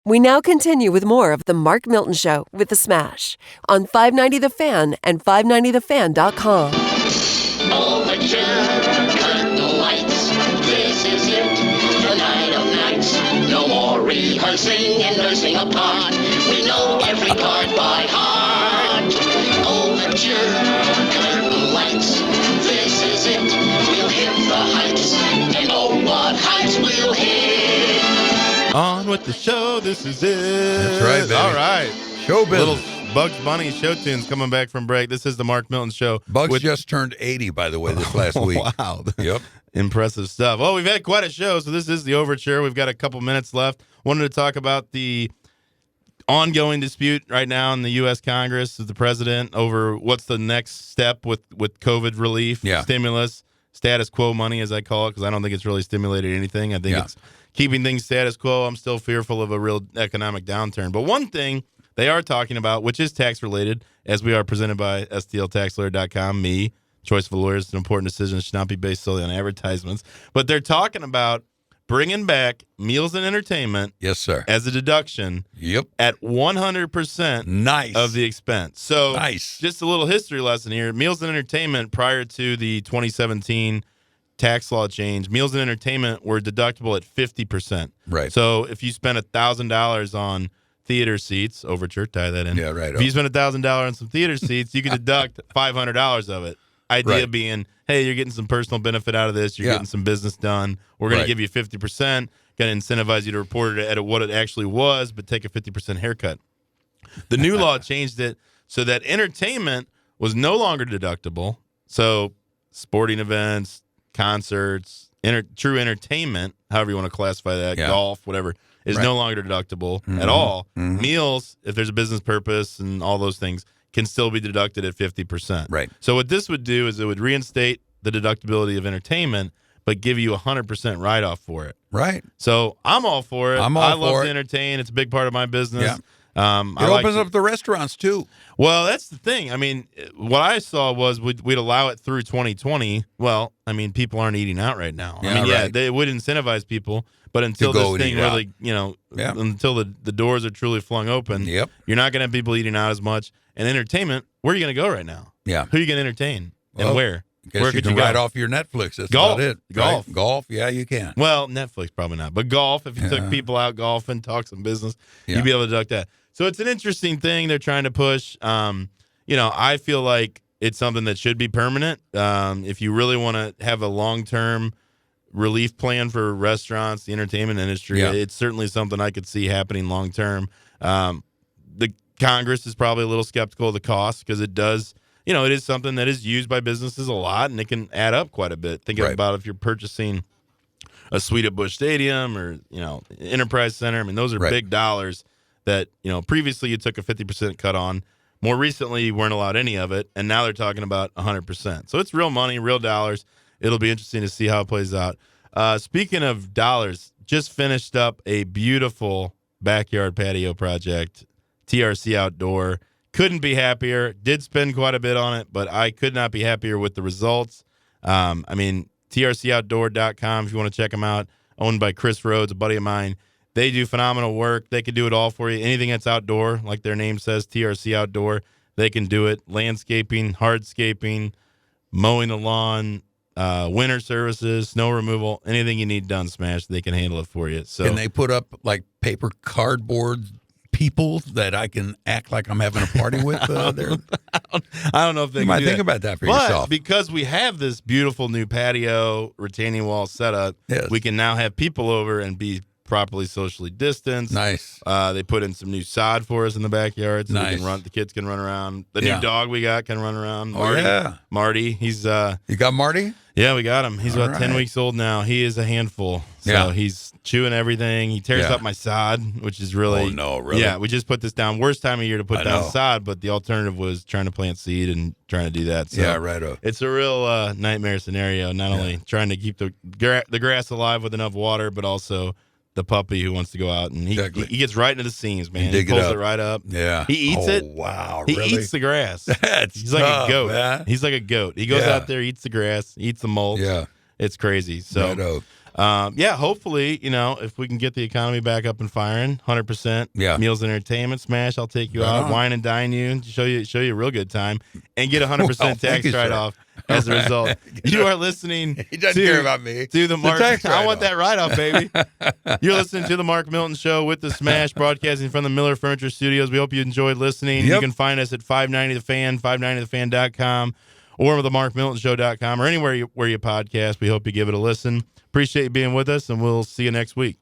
We now continue with more of The Mark Milton Show with The Smash on 590 The Fan and 590thefan.com. Overture, cut the lights. This is it, the night of nights. No more rehearsing and nursing a part. We know every part by heart. Overture, cut the lights. This is it, we'll hit the heights. And oh, what heights we'll hit. On with the show, this is it. That's right, baby. All right. Show business. Little Bugs Bunny show tunes coming back from break. This is the Mark Milton Show. Bugs just turned 80, by the way, this last week. Wow. Yep. Impressive stuff. Well, we've had quite a show, so this is the overture. We've got a couple minutes left. Wanted to talk about the ongoing dispute right now in the U.S. Congress with the president over what's the next step with COVID relief, stimulus, status quo money, as I call it, because I don't think it's really stimulated anything. I think it's keeping things status quo. I'm still fearful of a real economic downturn. But one thing they are talking about, which is tax-related, as we are presented by STLTaxLawyer.com, me, choice of a lawyer is an important decision, should not be based solely on advertisements. But they're talking about bringing back meals and entertainment as a deduction at 100% of the expense. So just a little history lesson here. Meals and entertainment prior to the 2017 tax law change, meals and entertainment were deductible at 50%. Right. So if you spent $1,000 on theater seats, overture, tie that in. Yeah, right. If you spent $1,000 on some theater seats, you could deduct $500 of it. Idea being, hey, you're getting some personal benefit out of this. You're getting some business done. We're going to give you 50%. Going to incentivize you to report it at what it actually was, but take a 50% haircut. The new law changed it so that entertainment was no longer deductible. So sporting events, concerts, true entertainment, however you want to classify that, golf, whatever, is no longer deductible at all. Meals, if there's a business purpose and all those things, can still be deducted at 50%. Right. So what this would do is it would reinstate the deductibility of entertainment, but give you 100% write-off for it. Right. So I'm all for it. I love to entertain. It's a big part of my business. Yeah. It opens up the restaurants, too. Well, that's the thing. I mean, what I saw was we'd allow it through 2020. Well, I mean, people aren't eating out right now. They would incentivize people, but until this thing really, until the doors are truly flung open, you're not going to have people eating out as much. And entertainment, where are you going to go right now? Yeah. Who are you going to entertain and where? Where could you write off your Netflix? That's golf. about it. Golf. Right? Golf, yeah, you can. Well, Netflix probably not. But golf, if you took people out golfing, talk some business, you'd be able to deduct that. So it's an interesting thing they're trying to push. I feel like it's something that should be permanent. If you really want to have a long-term relief plan for restaurants, the entertainment industry, it's certainly something I could see happening long-term. The Congress is probably a little skeptical of the cost because it does, it is something that is used by businesses a lot, and it can add up quite a bit. Think about if you're purchasing a suite at Busch Stadium or, Enterprise Center. I mean, those are big dollars that, previously you took a 50% cut on. More recently, you weren't allowed any of it, and now they're talking about 100%. So it's real money, real dollars. It'll be interesting to see how it plays out. Speaking of dollars, just finished up a beautiful backyard patio project, TRC Outdoor. Couldn't be happier. Did spend quite a bit on it, but I could not be happier with the results. TRCOutdoor.com if you want to check them out. Owned by Chris Rhodes, a buddy of mine. They do phenomenal work. They can do it all for you. Anything that's outdoor, like their name says, TRC Outdoor, they can do it. Landscaping, hardscaping, mowing the lawn, winter services, snow removal, anything you need done, Smash, they can handle it for you. So can they put up like paper cardboard people that I can act like I'm having a party with there? I don't know if they you can might do think that. about that for but yourself. Because we have this beautiful new patio retaining wall setup, we can now have people over and be properly socially distanced. Nice. They put in some new sod for us in the backyard so we can run. The kids can run around. The new dog we got can run around. Marty. He's you got Marty? Yeah, we got him. He's about 10 weeks old now. He is a handful. So he's chewing everything. He tears up my sod, which is really... Oh, no, really? Yeah, we just put this down. Worst time of year to put down sod, but the alternative was trying to plant seed and trying to do that. So it's a real nightmare scenario, not only trying to keep the grass alive with enough water, but also the puppy who wants to go out. And he gets right into the seams, man. He pulls it right up. Yeah. He eats it. Wow, He really? eats the grass. He's tough, like a goat. man. He's like a goat. He goes out there, eats the grass, eats the mulch. Yeah. It's crazy. So hopefully, if we can get the economy back up and firing, 100%. Yeah. Meals and entertainment, Smash. I'll take you Right out, on. wine and dine you, show you a real good time, and get 100% Well, thank tax you, sir. write-off as a result. You are listening. He doesn't care about me. To the It's a Mark. tax I want write-off. that write-off, baby. You're listening to the Mark Milton Show with the Smash, broadcasting from the Miller Furniture Studios. We hope you enjoyed listening. Yep. You can find us at 590 The Fan, 590thefan.com, or the markmiltonshow.com, or anywhere where you podcast. We hope you give it a listen. Appreciate you being with us, and we'll see you next week.